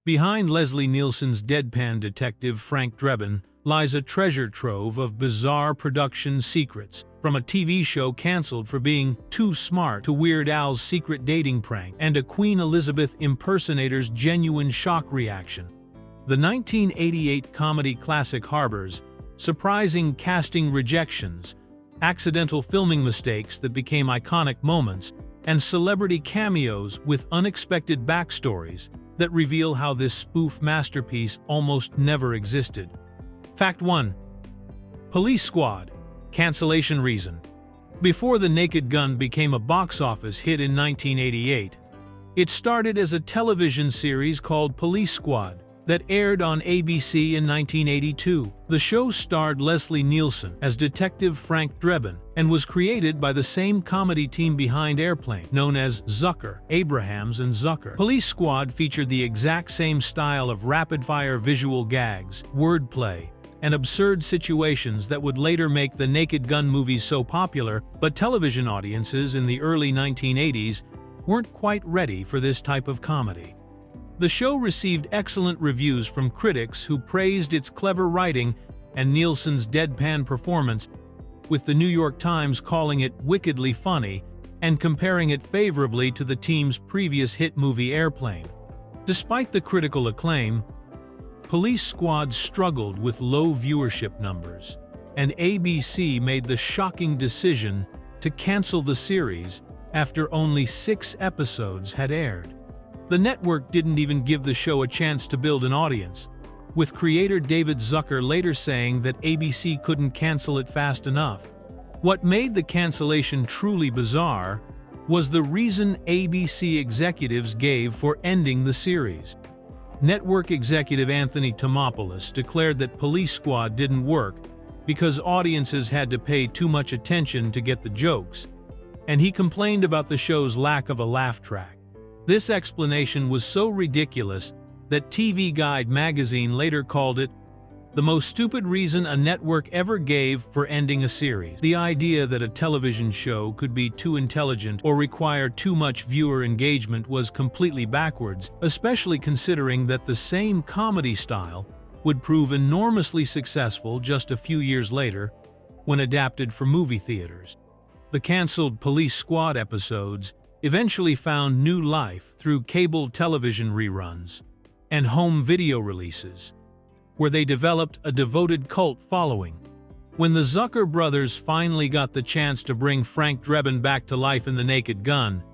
Behind Leslie Nielsen's deadpan detective Frank Drebin lies a treasure trove of bizarre production secrets, from a TV show canceled for being too smart to Weird Al's secret dating prank and a Queen Elizabeth impersonator's genuine shock reaction. The 1988 comedy classic harbors surprising casting rejections, accidental filming mistakes that became iconic moments, and celebrity cameos with unexpected backstories that reveal how this spoof masterpiece almost never existed. Fact 1. Police Squad. Cancellation reason. Before The Naked Gun became a box office hit in 1988, it started as a television series called Police Squad that aired on ABC in 1982. The show starred Leslie Nielsen as Detective Frank Drebin and was created by the same comedy team behind Airplane, known as Zucker, Abrahams and Zucker. Police Squad featured the exact same style of rapid-fire visual gags, wordplay, and absurd situations that would later make the Naked Gun movies so popular, but television audiences in the early 1980s weren't quite ready for this type of comedy. The show received excellent reviews from critics who praised its clever writing and Nielsen's deadpan performance, with the New York Times calling it wickedly funny and comparing it favorably to the team's previous hit movie Airplane. Despite the critical acclaim, Police Squad struggled with low viewership numbers, and ABC made the shocking decision to cancel the series after only 6 episodes had aired. The network didn't even give the show a chance to build an audience, with creator David Zucker later saying that ABC couldn't cancel it fast enough. What made the cancellation truly bizarre was the reason ABC executives gave for ending the series. Network executive Anthony Tomopoulos declared that Police Squad didn't work because audiences had to pay too much attention to get the jokes, and he complained about the show's lack of a laugh track. This explanation was so ridiculous that TV Guide magazine later called it the most stupid reason a network ever gave for ending a series. The idea that a television show could be too intelligent or require too much viewer engagement was completely backwards, especially considering that the same comedy style would prove enormously successful just a few years later when adapted for movie theaters. The canceled Police Squad episodes eventually found new life through cable television reruns and home video releases, where they developed a devoted cult following. When the Zucker brothers finally got the chance to bring Frank Drebin back to life in The Naked Gun,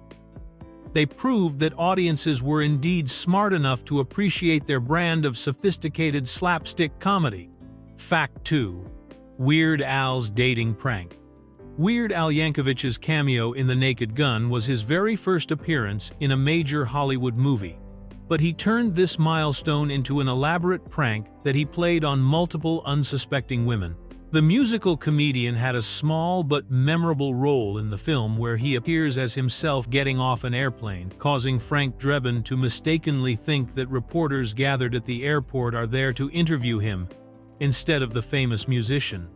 they proved that audiences were indeed smart enough to appreciate their brand of sophisticated slapstick comedy. Fact 2. Weird Al's dating prank. Weird Al Yankovic's cameo in The Naked Gun was his very first appearance in a major Hollywood movie, but he turned this milestone into an elaborate prank that he played on multiple unsuspecting women. The musical comedian had a small but memorable role in the film where he appears as himself getting off an airplane, causing Frank Drebin to mistakenly think that reporters gathered at the airport are there to interview him instead of the famous musician.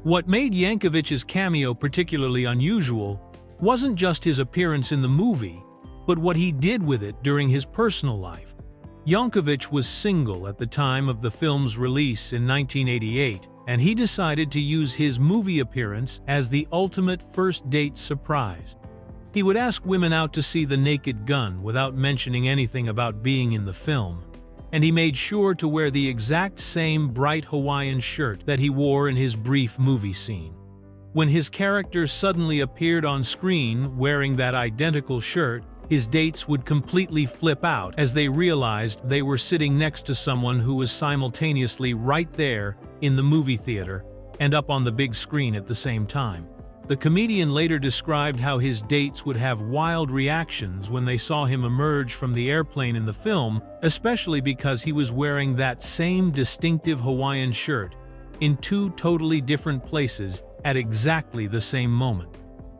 What made Yankovic's cameo particularly unusual wasn't just his appearance in the movie, but what he did with it during his personal life. Yankovic was single at the time of the film's release in 1988, and he decided to use his movie appearance as the ultimate first date surprise. He would ask women out to see The Naked Gun without mentioning anything about being in the film, and he made sure to wear the exact same bright Hawaiian shirt that he wore in his brief movie scene. When his character suddenly appeared on screen wearing that identical shirt, his dates would completely flip out as they realized they were sitting next to someone who was simultaneously right there in the movie theater and up on the big screen at the same time. The comedian later described how his dates would have wild reactions when they saw him emerge from the airplane in the film, especially because he was wearing that same distinctive Hawaiian shirt in 2 totally different places at exactly the same moment.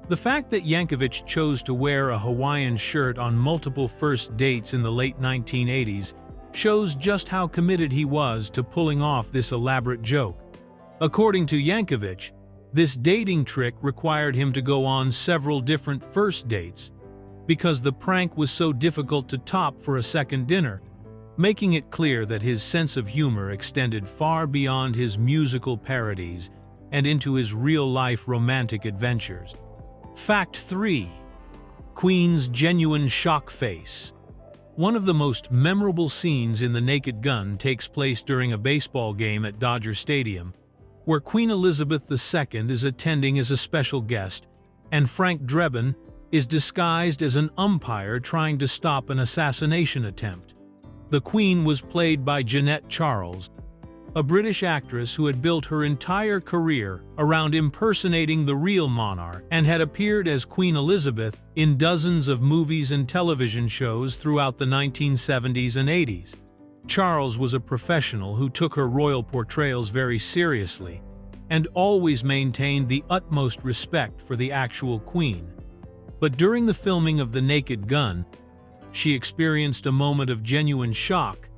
The fact that Yankovic chose to wear a Hawaiian shirt on multiple first dates in the late 1980s shows just how committed he was to pulling off this elaborate joke. According to Yankovic, this dating trick required him to go on several different first dates because the prank was so difficult to top for a second dinner. making it clear that his sense of humor extended far beyond his musical parodies and into his real-life romantic adventures. Fact 3. Queen's genuine shock face. One of the most memorable scenes in The Naked Gun takes place during a baseball game at Dodger Stadium, where Queen Elizabeth II is attending as a special guest, and Frank Drebin is disguised as an umpire trying to stop an assassination attempt. The Queen was played by Jeanette Charles, a British actress who had built her entire career around impersonating the real monarch and had appeared as Queen Elizabeth in dozens of movies and television shows throughout the 1970s and 80s. Charles was a professional who took her royal portrayals very seriously and always maintained the utmost respect for the actual Queen. But during the filming of The Naked Gun, she experienced a moment of genuine shock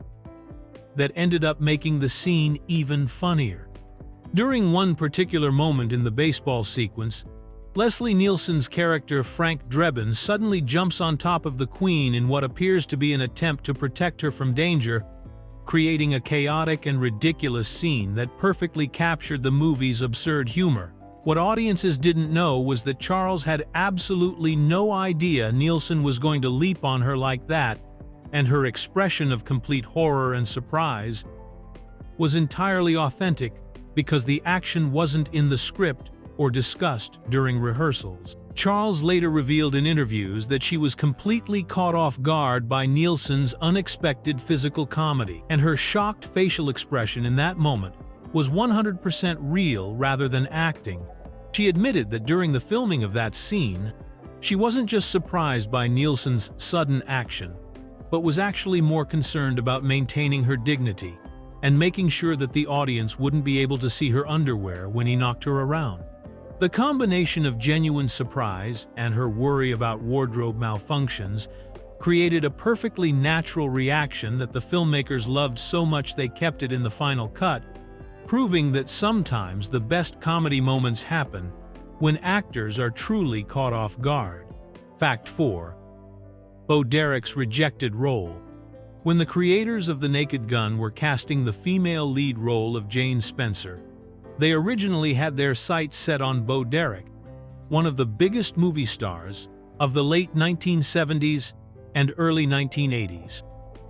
that ended up making the scene even funnier. During one particular moment in the baseball sequence, Leslie Nielsen's character Frank Drebin suddenly jumps on top of the Queen in what appears to be an attempt to protect her from danger, creating a chaotic and ridiculous scene that perfectly captured the movie's absurd humor. What audiences didn't know was that Charles had absolutely no idea Nielsen was going to leap on her like that, and her expression of complete horror and surprise was entirely authentic because the action wasn't in the script or discussed during rehearsals. Charles later revealed in interviews that she was completely caught off guard by Nielsen's unexpected physical comedy, and her shocked facial expression in that moment was 100% real rather than acting. She admitted that during the filming of that scene, she wasn't just surprised by Nielsen's sudden action, but was actually more concerned about maintaining her dignity and making sure that the audience wouldn't be able to see her underwear when he knocked her around. The combination of genuine surprise and her worry about wardrobe malfunctions created a perfectly natural reaction that the filmmakers loved so much they kept it in the final cut, proving that sometimes the best comedy moments happen when actors are truly caught off guard. Fact 4. Bo Derek's rejected role. When the creators of The Naked Gun were casting the female lead role of Jane Spencer, they originally had their sights set on Bo Derek, one of the biggest movie stars of the late 1970s and early 1980s.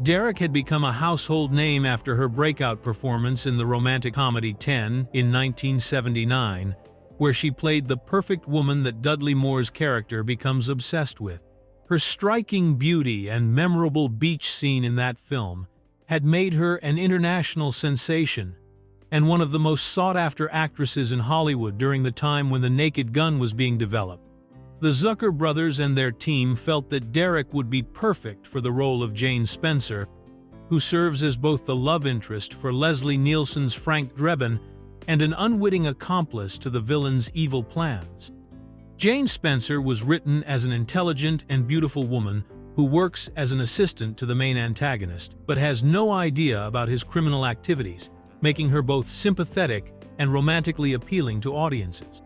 Derek had become a household name after her breakout performance in the romantic comedy 10 in 1979, where she played the perfect woman that Dudley Moore's character becomes obsessed with. Her striking beauty and memorable beach scene in that film had made her an international sensation and one of the most sought-after actresses in Hollywood during the time when The Naked Gun was being developed. The Zucker brothers and their team felt that Derek would be perfect for the role of Jane Spencer, who serves as both the love interest for Leslie Nielsen's Frank Drebin and an unwitting accomplice to the villain's evil plans. Jane Spencer was written as an intelligent and beautiful woman who works as an assistant to the main antagonist, but has no idea about his criminal activities, making her both sympathetic and romantically appealing to audiences.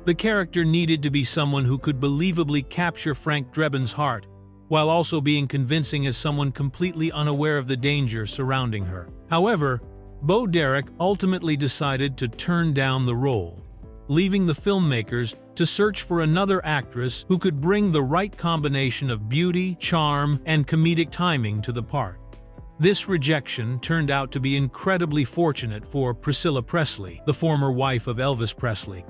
The character needed to be someone who could believably capture Frank Drebin's heart, while also being convincing as someone completely unaware of the danger surrounding her. However, Bo Derek ultimately decided to turn down the role, leaving the filmmakers to search for another actress who could bring the right combination of beauty, charm, and comedic timing to the part. This rejection turned out to be incredibly fortunate for Priscilla Presley, the former wife of Elvis Presley,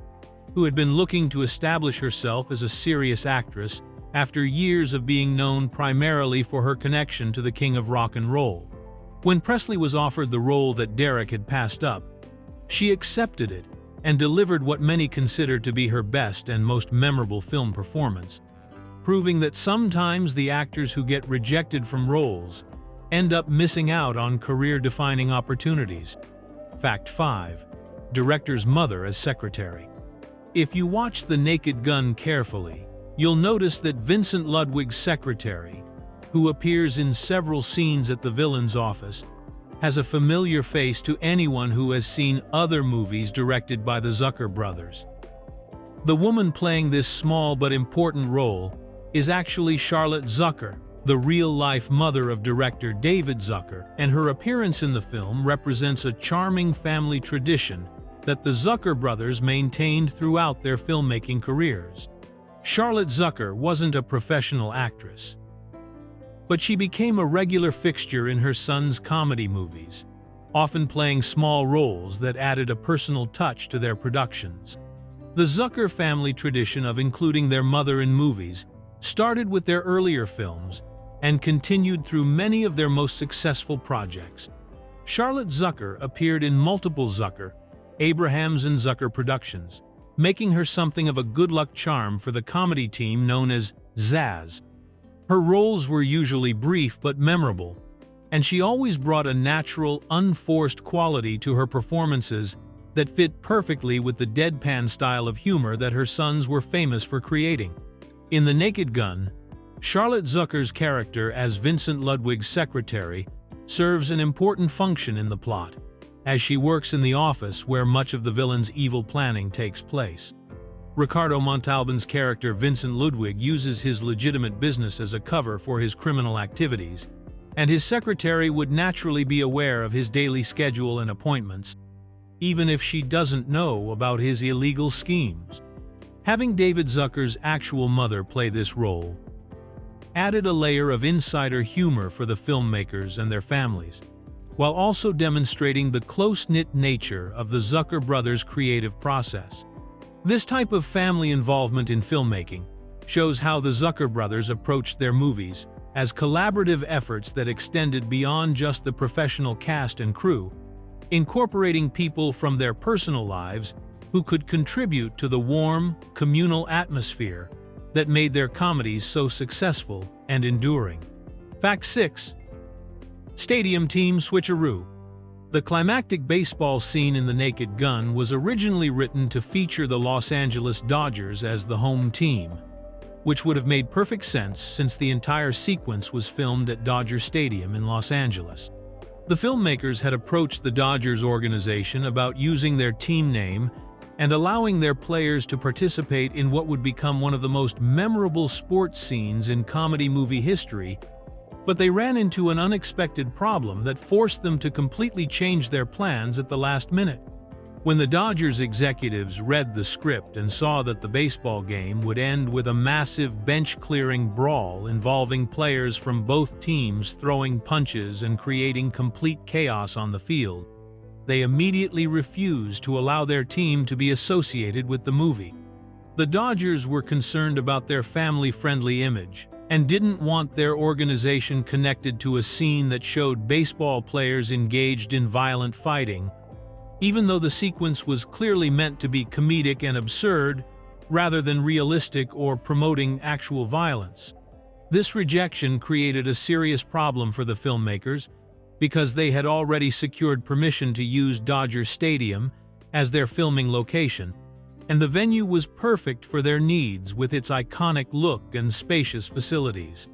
who had been looking to establish herself as a serious actress after years of being known primarily for her connection to the king of rock and roll. When Presley was offered the role that Derek had passed up, she accepted it and delivered what many considered to be her best and most memorable film performance, proving that sometimes the actors who get rejected from roles end up missing out on career-defining opportunities. Fact 5. Director's mother as secretary. If you watch The Naked Gun carefully, you'll notice that Vincent Ludwig's secretary, who appears in several scenes at the villain's office, has a familiar face to anyone who has seen other movies directed by the Zucker brothers. The woman playing this small but important role is actually Charlotte Zucker, the real-life mother of director David Zucker, and her appearance in the film represents a charming family tradition that the Zucker brothers maintained throughout their filmmaking careers. Charlotte Zucker wasn't a professional actress, but she became a regular fixture in her son's comedy movies, often playing small roles that added a personal touch to their productions. The Zucker family tradition of including their mother in movies started with their earlier films and continued through many of their most successful projects. Charlotte Zucker appeared in multiple Zucker, Abrahams and Zucker productions, making her something of a good-luck charm for the comedy team known as Zaz. Her roles were usually brief but memorable, and she always brought a natural, unforced quality to her performances that fit perfectly with the deadpan style of humor that her sons were famous for creating. In The Naked Gun, Charlotte Zucker's character as Vincent Ludwig's secretary serves an important function in the plot, as she works in the office where much of the villain's evil planning takes place. Ricardo Montalbans' character Vincent Ludwig uses his legitimate business as a cover for his criminal activities, and his secretary would naturally be aware of his daily schedule and appointments, even if she doesn't know about his illegal schemes. Having David Zucker's actual mother play this role added a layer of insider humor for the filmmakers and their families, while also demonstrating the close-knit nature of the Zucker brothers' creative process. This type of family involvement in filmmaking shows how the Zucker brothers approached their movies as collaborative efforts that extended beyond just the professional cast and crew, incorporating people from their personal lives who could contribute to the warm, communal atmosphere that made their comedies so successful and enduring. Fact 6. Stadium Team Switcheroo. The climactic baseball scene in The Naked Gun was originally written to feature the Los Angeles Dodgers as the home team, which would have made perfect sense since the entire sequence was filmed at Dodger Stadium in Los Angeles. The filmmakers had approached the Dodgers organization about using their team name and allowing their players to participate in what would become one of the most memorable sports scenes in comedy movie history, but they ran into an unexpected problem that forced them to completely change their plans at the last minute. When the Dodgers executives read the script and saw that the baseball game would end with a massive bench-clearing brawl involving players from both teams throwing punches and creating complete chaos on the field, they immediately refused to allow their team to be associated with the movie. The Dodgers were concerned about their family-friendly image and didn't want their organization connected to a scene that showed baseball players engaged in violent fighting, even though the sequence was clearly meant to be comedic and absurd rather than realistic or promoting actual violence. This rejection created a serious problem for the filmmakers because they had already secured permission to use Dodger Stadium as their filming location, and the venue was perfect for their needs with its iconic look and spacious facilities.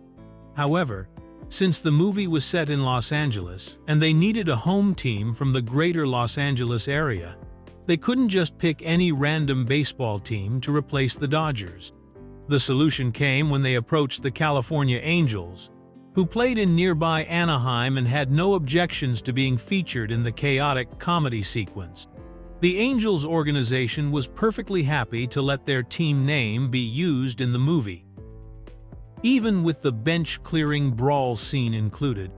However, since the movie was set in Los Angeles and they needed a home team from the greater Los Angeles area, they couldn't just pick any random baseball team to replace the Dodgers. The solution came when they approached the California Angels, who played in nearby Anaheim and had no objections to being featured in the chaotic comedy sequence. The Angels organization was perfectly happy to let their team name be used in the movie, even with the bench-clearing brawl scene included,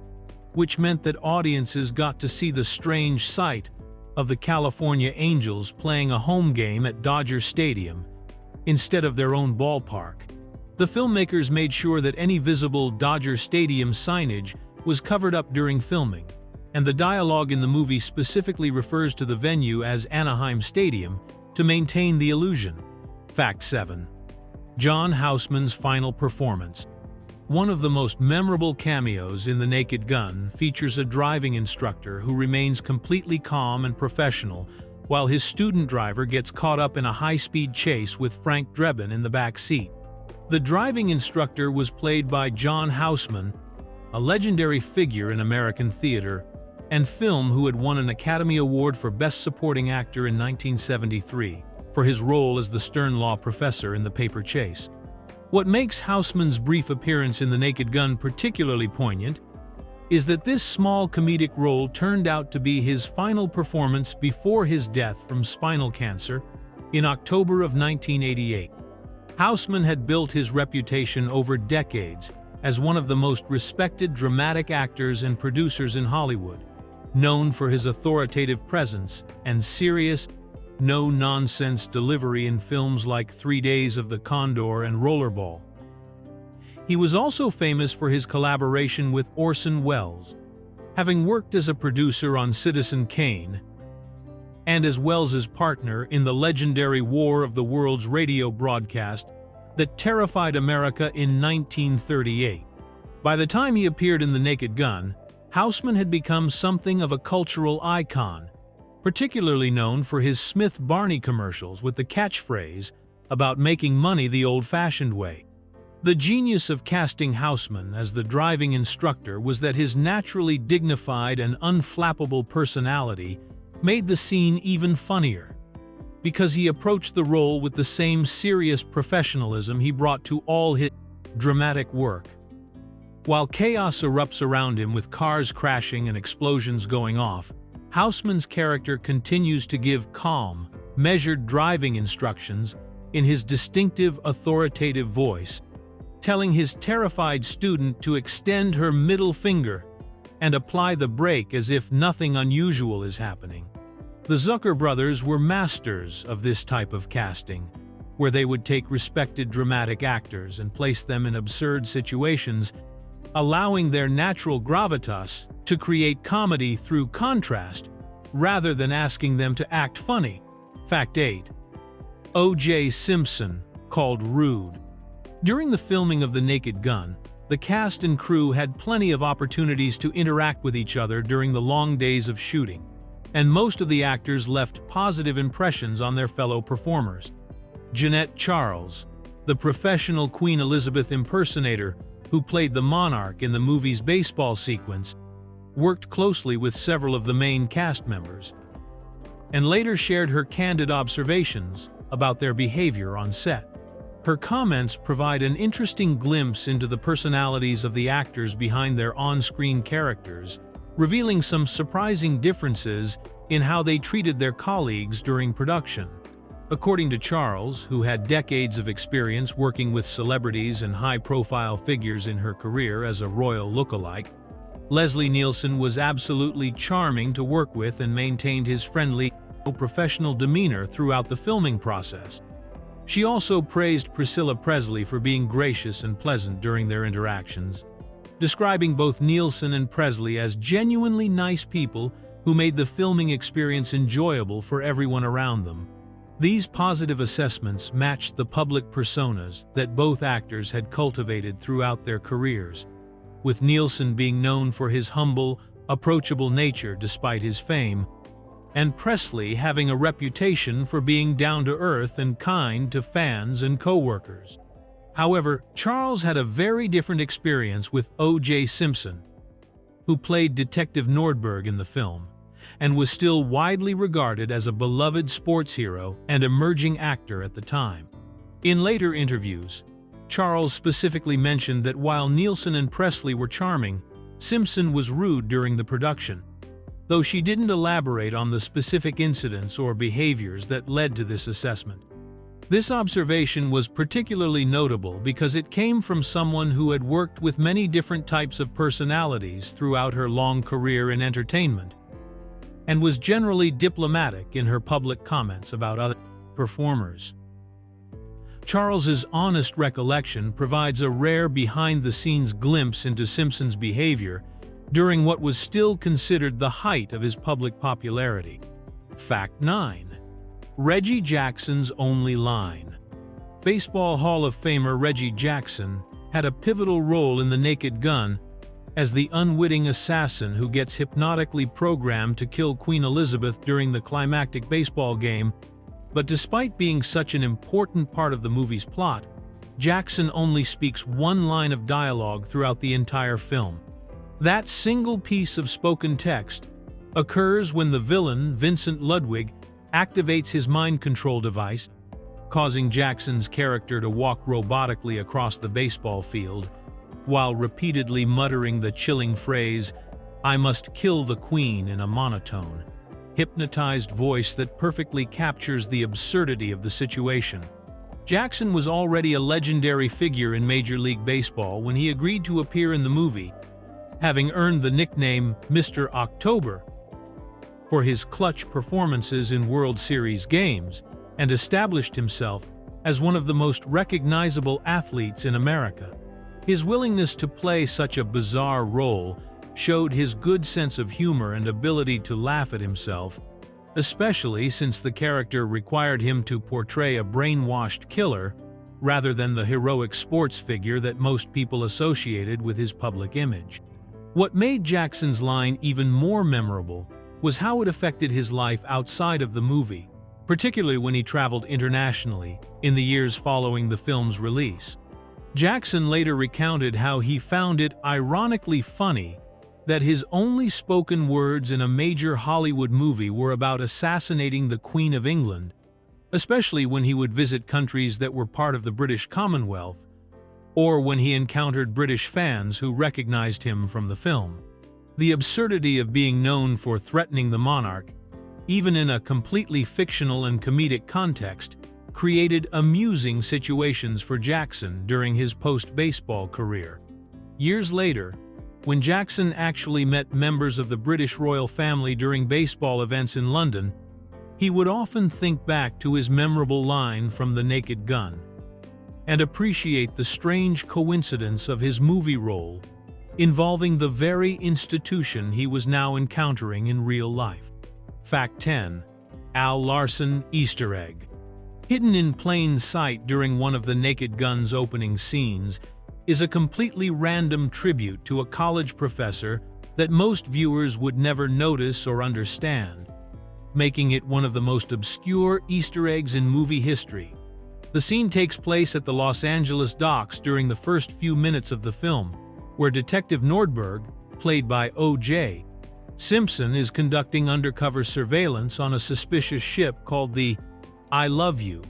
which meant that audiences got to see the strange sight of the California Angels playing a home game at Dodger Stadium instead of their own ballpark. The filmmakers made sure that any visible Dodger Stadium signage was covered up during filming, and the dialogue in the movie specifically refers to the venue as Anaheim Stadium to maintain the illusion. Fact 7. John Houseman's final performance. One of the most memorable cameos in The Naked Gun features a driving instructor who remains completely calm and professional while his student driver gets caught up in a high-speed chase with Frank Drebin in the back seat. The driving instructor was played by John Houseman, a legendary figure in American theater and film who had won an Academy Award for Best Supporting Actor in 1973 for his role as the stern law professor in The Paper Chase. What makes Housemans' brief appearance in The Naked Gun particularly poignant is that this small comedic role turned out to be his final performance before his death from spinal cancer in October of 1988. Houseman had built his reputation over decades as one of the most respected dramatic actors and producers in Hollywood, known for his authoritative presence and serious, no-nonsense delivery in films like 3 Days of the Condor and Rollerball. He was also famous for his collaboration with Orson Welles, having worked as a producer on Citizen Kane and as Welles's partner in the legendary War of the Worlds radio broadcast that terrified America in 1938. By the time he appeared in The Naked Gun, Houseman had become something of a cultural icon, particularly known for his Smith-Barney commercials with the catchphrase about making money the old-fashioned way. The genius of casting Houseman as the driving instructor was that his naturally dignified and unflappable personality made the scene even funnier, because he approached the role with the same serious professionalism he brought to all his dramatic work. While chaos erupts around him with cars crashing and explosions going off, Houseman's character continues to give calm, measured driving instructions in his distinctive, authoritative voice, telling his terrified student to extend her middle finger and apply the brake as if nothing unusual is happening. The Zucker brothers were masters of this type of casting, where they would take respected dramatic actors and place them in absurd situations, allowing their natural gravitas to create comedy through contrast, rather than asking them to act funny. Fact 8. O.J. Simpson, called Rude. During the filming of The Naked Gun, the cast and crew had plenty of opportunities to interact with each other during the long days of shooting, and most of the actors left positive impressions on their fellow performers. Jeanette Charles, the professional Queen Elizabeth impersonator who played the monarch in the movie's baseball sequence, worked closely with several of the main cast members, and later shared her candid observations about their behavior on set. Her comments provide an interesting glimpse into the personalities of the actors behind their on-screen characters, revealing some surprising differences in how they treated their colleagues during production. According to Charles, who had decades of experience working with celebrities and high-profile figures in her career as a royal lookalike, Leslie Nielsen was absolutely charming to work with and maintained his friendly, professional demeanor throughout the filming process. She also praised Priscilla Presley for being gracious and pleasant during their interactions, describing both Nielsen and Presley as genuinely nice people who made the filming experience enjoyable for everyone around them. These positive assessments matched the public personas that both actors had cultivated throughout their careers, with Nielsen being known for his humble, approachable nature despite his fame, and Presley having a reputation for being down-to-earth and kind to fans and co-workers. However, Charles had a very different experience with O.J. Simpson, who played Detective Nordberg in the film, and was still widely regarded as a beloved sports hero and emerging actor at the time. In later interviews, Charles specifically mentioned that while Nielsen and Presley were charming, Simpson was rude during the production, though she didn't elaborate on the specific incidents or behaviors that led to this assessment. This observation was particularly notable because it came from someone who had worked with many different types of personalities throughout her long career in entertainment, and was generally diplomatic in her public comments about other performers. Charles's honest recollection provides a rare behind-the-scenes glimpse into Simpson's behavior during what was still considered the height of his public popularity. Fact 9. Reggie Jackson's only line. Baseball Hall of Famer Reggie Jackson had a pivotal role in The Naked Gun as the unwitting assassin who gets hypnotically programmed to kill Queen Elizabeth during the climactic baseball game. But despite being such an important part of the movie's plot, Jackson only speaks one line of dialogue throughout the entire film. That single piece of spoken text occurs when the villain, Vincent Ludwig, activates his mind control device causing Jackson's character to walk robotically across the baseball field, while repeatedly muttering the chilling phrase, "I must kill the Queen," in a monotone, hypnotized voice that perfectly captures the absurdity of the situation. Jackson was already a legendary figure in Major League Baseball when he agreed to appear in the movie, having earned the nickname Mr. October for his clutch performances in World Series games, and established himself as one of the most recognizable athletes in America. His willingness to play such a bizarre role showed his good sense of humor and ability to laugh at himself, especially since the character required him to portray a brainwashed killer rather than the heroic sports figure that most people associated with his public image. What made Jackson's line even more memorable was how it affected his life outside of the movie, particularly when he traveled internationally in the years following the film's release. Jackson later recounted how he found it ironically funny that his only spoken words in a major Hollywood movie were about assassinating the Queen of England, especially when he would visit countries that were part of the British Commonwealth, or when he encountered British fans who recognized him from the film. The absurdity of being known for threatening the monarch, even in a completely fictional and comedic context, created amusing situations for Jackson during his post-baseball career. Years later, when Jackson actually met members of the British royal family during baseball events in London, he would often think back to his memorable line from The Naked Gun and appreciate the strange coincidence of his movie role involving the very institution he was now encountering in real life. Fact 10. Al Larson Easter Egg. Hidden in plain sight during one of The Naked Gun's opening scenes is a completely random tribute to a college professor that most viewers would never notice or understand, making it one of the most obscure Easter eggs in movie history. The scene takes place at the Los Angeles docks during the first few minutes of the film, where Detective Nordberg, played by O.J. Simpson, is conducting undercover surveillance on a suspicious ship called the I Love You,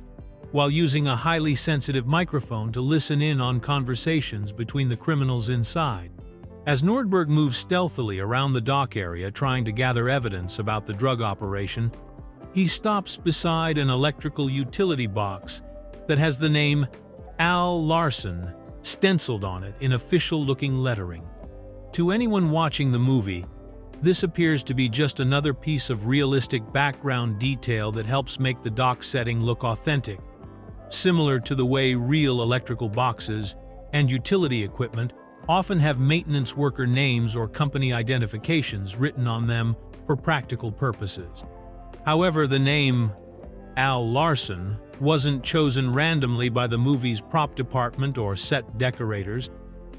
while using a highly sensitive microphone to listen in on conversations between the criminals inside. As Nordberg moves stealthily around the dock area trying to gather evidence about the drug operation, he stops beside an electrical utility box that has the name Al Larson stenciled on it in official-looking lettering. To anyone watching the movie, this appears to be just another piece of realistic background detail that helps make the dock setting look authentic, similar to the way real electrical boxes and utility equipment often have maintenance worker names or company identifications written on them for practical purposes. However, the name Al Larson wasn't chosen randomly by the movie's prop department or set decorators,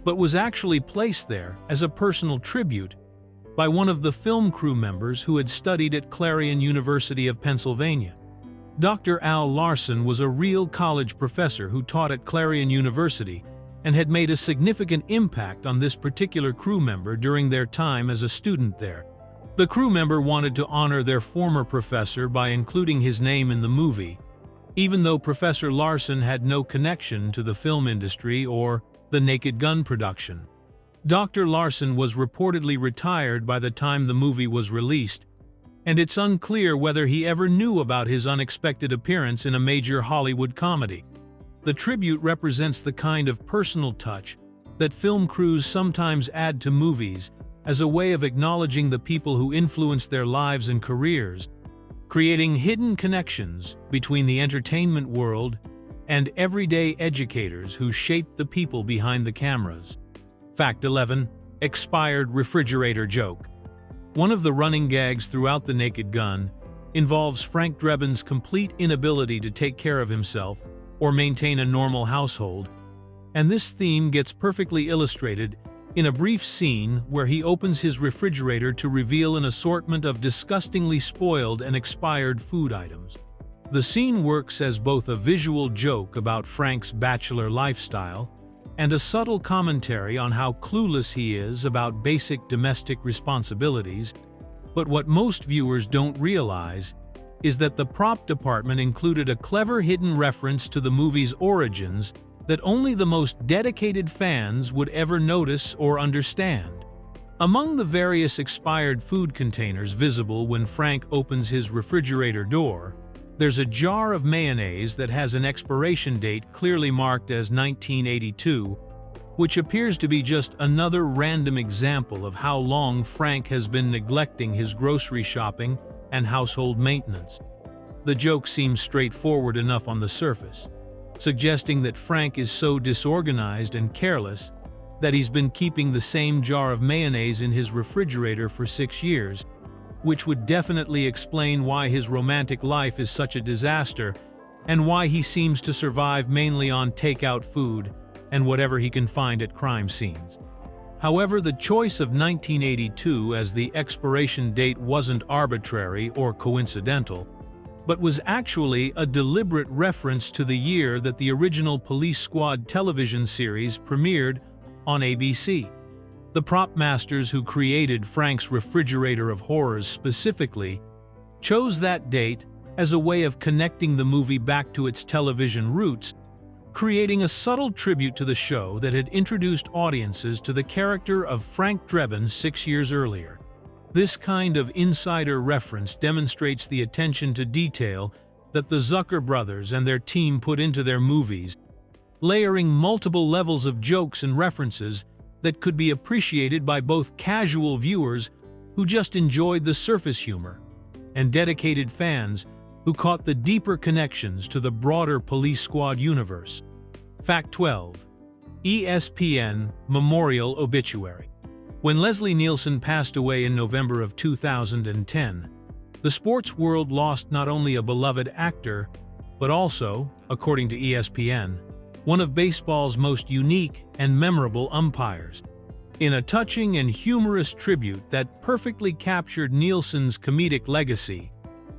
but was actually placed there as a personal tribute by one of the film crew members who had studied at Clarion University of Pennsylvania. Dr. Al Larson was a real college professor who taught at Clarion University and had made a significant impact on this particular crew member during their time as a student there. The crew member wanted to honor their former professor by including his name in the movie, even though Professor Larson had no connection to the film industry or the Naked Gun production. Dr. Larson was reportedly retired by the time the movie was released, and it's unclear whether he ever knew about his unexpected appearance in a major Hollywood comedy. The tribute represents the kind of personal touch that film crews sometimes add to movies as a way of acknowledging the people who influenced their lives and careers, creating hidden connections between the entertainment world and everyday educators who shaped the people behind the cameras. Fact 11. Expired refrigerator joke. One of the running gags throughout The Naked Gun involves Frank Drebin's complete inability to take care of himself or maintain a normal household, and this theme gets perfectly illustrated in a brief scene where he opens his refrigerator to reveal an assortment of disgustingly spoiled and expired food items. The scene works as both a visual joke about Frank's bachelor lifestyle and a subtle commentary on how clueless he is about basic domestic responsibilities. But what most viewers don't realize is that the prop department included a clever hidden reference to the movie's origins that only the most dedicated fans would ever notice or understand. Among the various expired food containers visible when Frank opens his refrigerator door, there's a jar of mayonnaise that has an expiration date clearly marked as 1982, which appears to be just another random example of how long Frank has been neglecting his grocery shopping and household maintenance. The joke seems straightforward enough on the surface, suggesting that Frank is so disorganized and careless that he's been keeping the same jar of mayonnaise in his refrigerator for 6 years, which would definitely explain why his romantic life is such a disaster and why he seems to survive mainly on takeout food and whatever he can find at crime scenes. However, the choice of 1982 as the expiration date wasn't arbitrary or coincidental, but was actually a deliberate reference to the year that the original Police Squad television series premiered on ABC. The prop masters who created Frank's Refrigerator of Horrors specifically chose that date as a way of connecting the movie back to its television roots, creating a subtle tribute to the show that had introduced audiences to the character of Frank Drebin 6 years earlier. This kind of insider reference demonstrates the attention to detail that the Zucker brothers and their team put into their movies, layering multiple levels of jokes and references that could be appreciated by both casual viewers who just enjoyed the surface humor and dedicated fans who caught the deeper connections to the broader Police Squad universe. Fact 12. ESPN Memorial Obituary. When Leslie Nielsen passed away in November of 2010, the sports world lost not only a beloved actor, but also, according to ESPN, one of baseball's most unique and memorable umpires. In a touching and humorous tribute that perfectly captured Nielsen's comedic legacy,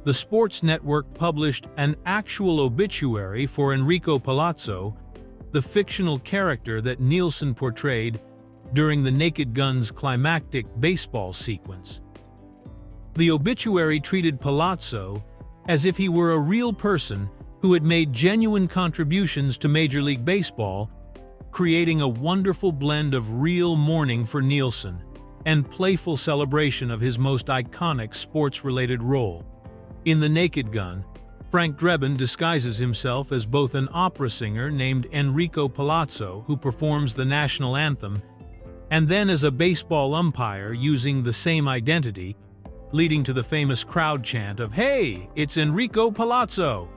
the Sports Network published an actual obituary for Enrico Palazzo, the fictional character that Nielsen portrayed during the Naked Gun's climactic baseball sequence. The obituary treated Palazzo as if he were a real person who had made genuine contributions to Major League Baseball, creating a wonderful blend of real mourning for Nielsen and playful celebration of his most iconic sports-related role. In The Naked Gun, Frank Drebin disguises himself as both an opera singer named Enrico Palazzo, who performs the national anthem, and then as a baseball umpire using the same identity, leading to the famous crowd chant of "Hey, it's Enrico Palazzo!"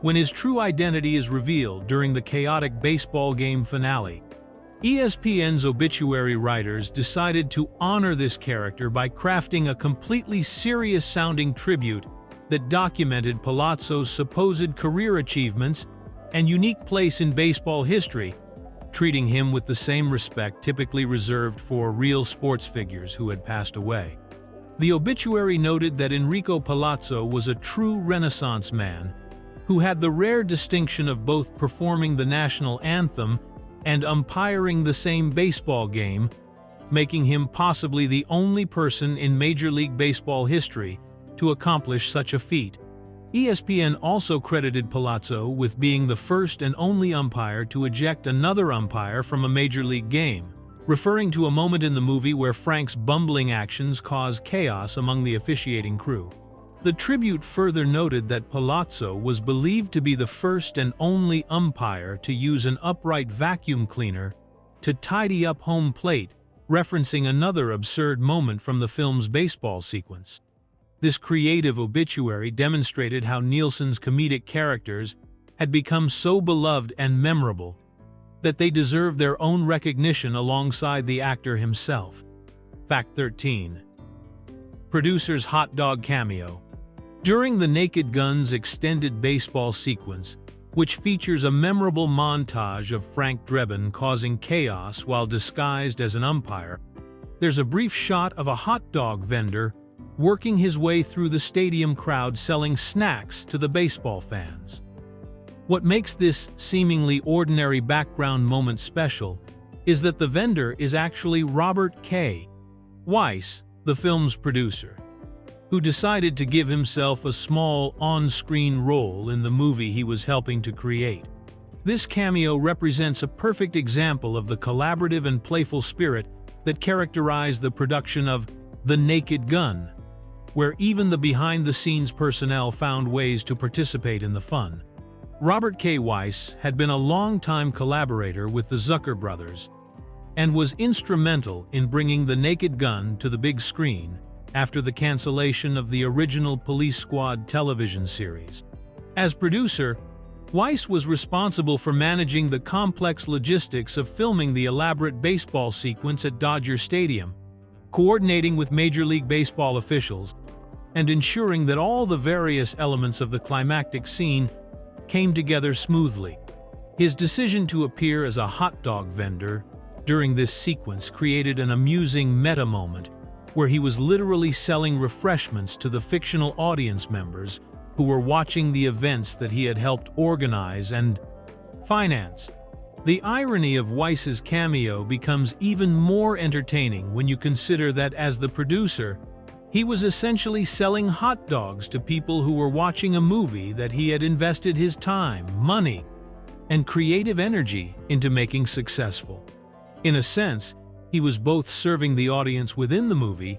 When his true identity is revealed during the chaotic baseball game finale, ESPN's obituary writers decided to honor this character by crafting a completely serious-sounding tribute that documented Palazzo's supposed career achievements and unique place in baseball history, treating him with the same respect typically reserved for real sports figures who had passed away. The obituary noted that Enrico Palazzo was a true Renaissance man who had the rare distinction of both performing the national anthem and umpiring the same baseball game, making him possibly the only person in Major League Baseball history to accomplish such a feat. ESPN also credited Palazzo with being the first and only umpire to eject another umpire from a Major League game, referring to a moment in the movie where Frank's bumbling actions caused chaos among the officiating crew. The tribute further noted that Palazzo was believed to be the first and only umpire to use an upright vacuum cleaner to tidy up home plate, referencing another absurd moment from the film's baseball sequence. This creative obituary demonstrated how Nielsen's comedic characters had become so beloved and memorable that they deserved their own recognition alongside the actor himself. Fact 13. Producer's hot dog cameo. During the Naked Gun's extended baseball sequence, which features a memorable montage of Frank Drebin causing chaos while disguised as an umpire, there's a brief shot of a hot dog vendor working his way through the stadium crowd selling snacks to the baseball fans. What makes this seemingly ordinary background moment special is that the vendor is actually Robert K. Weiss, the film's producer. who decided to give himself a small on-screen role in the movie he was helping to create. This cameo represents a perfect example of the collaborative and playful spirit that characterized the production of The Naked Gun, where even the behind-the-scenes personnel found ways to participate in the fun. Robert K. Weiss had been a long-time collaborator with the Zucker brothers and was instrumental in bringing The Naked Gun to the big screen after the cancellation of the original Police Squad television series. As producer, Weiss was responsible for managing the complex logistics of filming the elaborate baseball sequence at Dodger Stadium, coordinating with Major League Baseball officials, and ensuring that all the various elements of the climactic scene came together smoothly. His decision to appear as a hot dog vendor during this sequence created an amusing meta moment where he was literally selling refreshments to the fictional audience members who were watching the events that he had helped organize and finance. The irony of Weiss's cameo becomes even more entertaining when you consider that as the producer, he was essentially selling hot dogs to people who were watching a movie that he had invested his time, money, and creative energy into making successful. In a sense, he was both serving the audience within the movie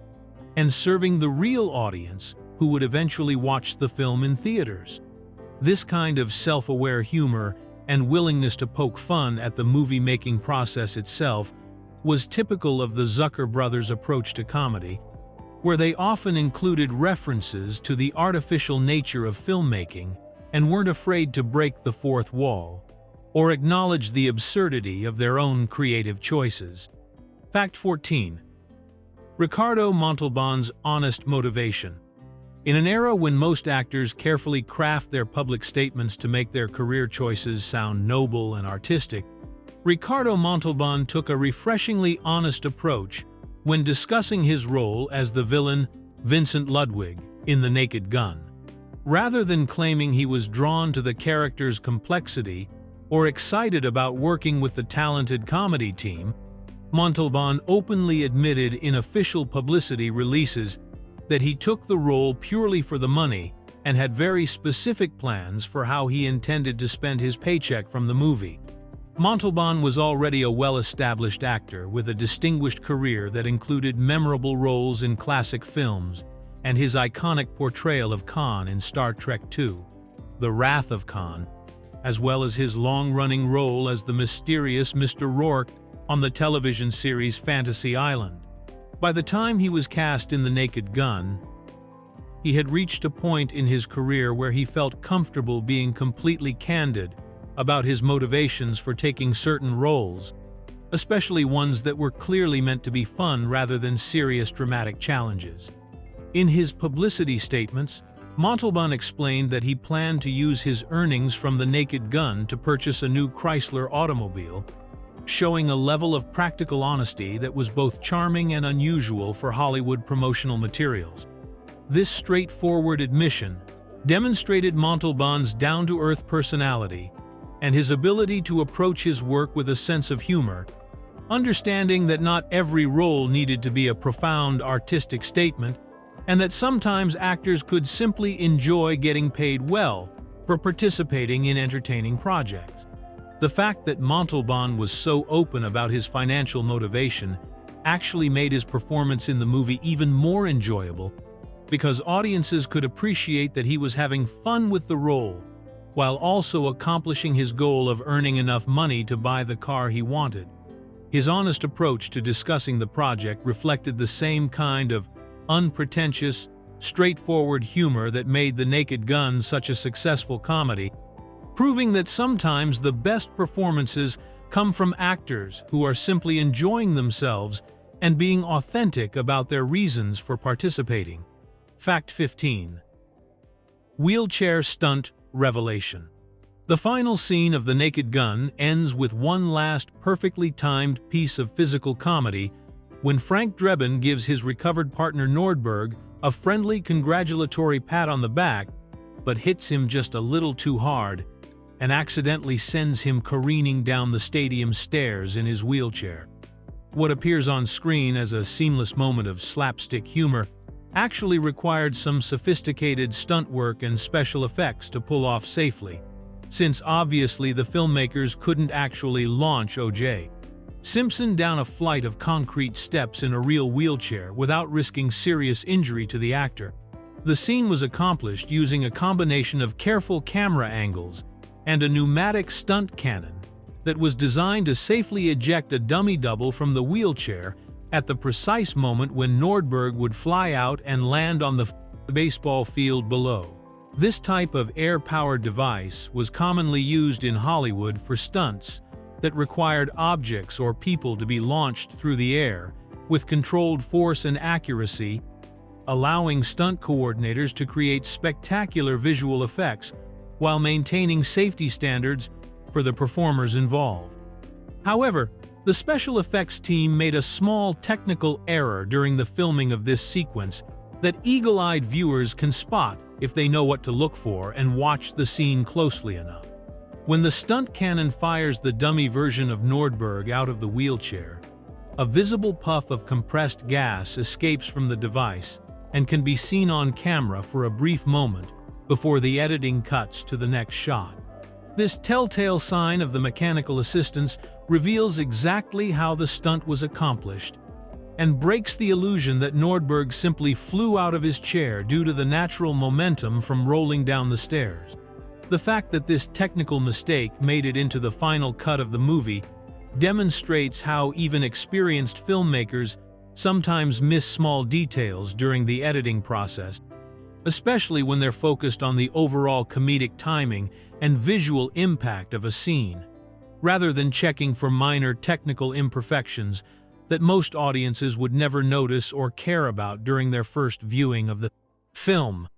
and serving the real audience who would eventually watch the film in theaters. This kind of self-aware humor and willingness to poke fun at the movie-making process itself was typical of the Zucker brothers' approach to comedy, where they often included references to the artificial nature of filmmaking and weren't afraid to break the fourth wall or acknowledge the absurdity of their own creative choices. Fact 14. Ricardo Montalbans' honest motivation. In an era when most actors carefully craft their public statements to make their career choices sound noble and artistic, Ricardo Montalban took a refreshingly honest approach when discussing his role as the villain Vincent Ludwig in The Naked Gun. Rather than claiming he was drawn to the character's complexity or excited about working with the talented comedy team, Montalban openly admitted in official publicity releases that he took the role purely for the money and had very specific plans for how he intended to spend his paycheck from the movie. Montalban was already a well-established actor with a distinguished career that included memorable roles in classic films and his iconic portrayal of Khan in Star Trek II, The Wrath of Khan, as well as his long-running role as the mysterious Mr. Rourke on the television series Fantasy Island. By the time he was cast in The Naked Gun, he had reached a point in his career where he felt comfortable being completely candid about his motivations for taking certain roles, especially ones that were clearly meant to be fun rather than serious dramatic challenges. In his publicity statements, Montalban explained that he planned to use his earnings from The Naked Gun to purchase a new Chrysler automobile, showing a level of practical honesty that was both charming and unusual for Hollywood promotional materials. This straightforward admission demonstrated Montalban's down-to-earth personality and his ability to approach his work with a sense of humor, understanding that not every role needed to be a profound artistic statement, and that sometimes actors could simply enjoy getting paid well for participating in entertaining projects. The fact that Montalban was so open about his financial motivation actually made his performance in the movie even more enjoyable, because audiences could appreciate that he was having fun with the role, while also accomplishing his goal of earning enough money to buy the car he wanted. His honest approach to discussing the project reflected the same kind of unpretentious, straightforward humor that made The Naked Gun such a successful comedy, proving that sometimes the best performances come from actors who are simply enjoying themselves and being authentic about their reasons for participating. Fact 15. Wheelchair stunt revelation. The final scene of The Naked Gun ends with one last perfectly timed piece of physical comedy when Frank Drebin gives his recovered partner Nordberg a friendly congratulatory pat on the back, but hits him just a little too hard and accidentally sends him careening down the stadium stairs in his wheelchair. What appears on screen as a seamless moment of slapstick humor actually required some sophisticated stunt work and special effects to pull off safely, since obviously the filmmakers couldn't actually launch O.J. Simpson down a flight of concrete steps in a real wheelchair without risking serious injury to the actor. The scene was accomplished using a combination of careful camera angles and a pneumatic stunt cannon that was designed to safely eject a dummy double from the wheelchair at the precise moment when Nordberg would fly out and land on the baseball field below. This type of air-powered device was commonly used in Hollywood for stunts that required objects or people to be launched through the air with controlled force and accuracy, allowing stunt coordinators to create spectacular visual effects while maintaining safety standards for the performers involved. However, the special effects team made a small technical error during the filming of this sequence that eagle-eyed viewers can spot if they know what to look for and watch the scene closely enough. When the stunt cannon fires the dummy version of Nordberg out of the wheelchair, a visible puff of compressed gas escapes from the device and can be seen on camera for a brief moment before the editing cuts to the next shot. This telltale sign of the mechanical assistance reveals exactly how the stunt was accomplished and breaks the illusion that Nordberg simply flew out of his chair due to the natural momentum from rolling down the stairs. The fact that this technical mistake made it into the final cut of the movie demonstrates how even experienced filmmakers sometimes miss small details during the editing process, especially when they're focused on the overall comedic timing and visual impact of a scene, rather than checking for minor technical imperfections that most audiences would never notice or care about during their first viewing of the film.